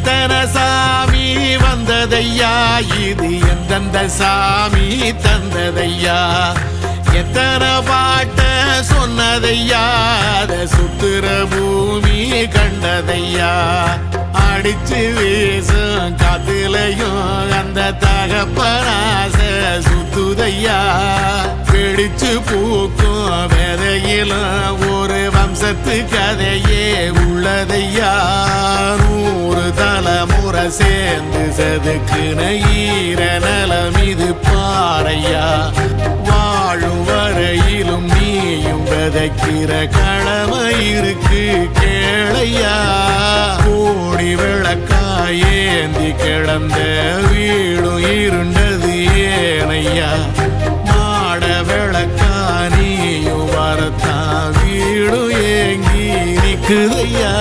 எத்தனை சாமி வந்ததையா, இது எந்தெந்த சாமி தந்ததையா, எத்தனை பாட்ட சொன்னதையா, அத சுத்துற பூமி கண்டதையா, அடிச்சு வீசும் காத்துலையும் அந்த தகப்பனாச சுத்துதையா, பிடிச்சு பூக்கும் விதையிலும் ஒரு வம்சத்து கதையே உள்ளதையா, 100 தலைமுறை சேர்ந்து செதுக்குன ஈர நலம் இது பாறையா, வாழும் வரையிலும் நீயும் விதைக்கிற கடமை இருக்கு கேளையா, கோடி விளக்காயேந்தி கிடந்த வீடும் இருண்டது ஏனையா, மாட விளக்கா நீயும் வரத்தான் வீடும் ஏங்கி நிக்குதையா.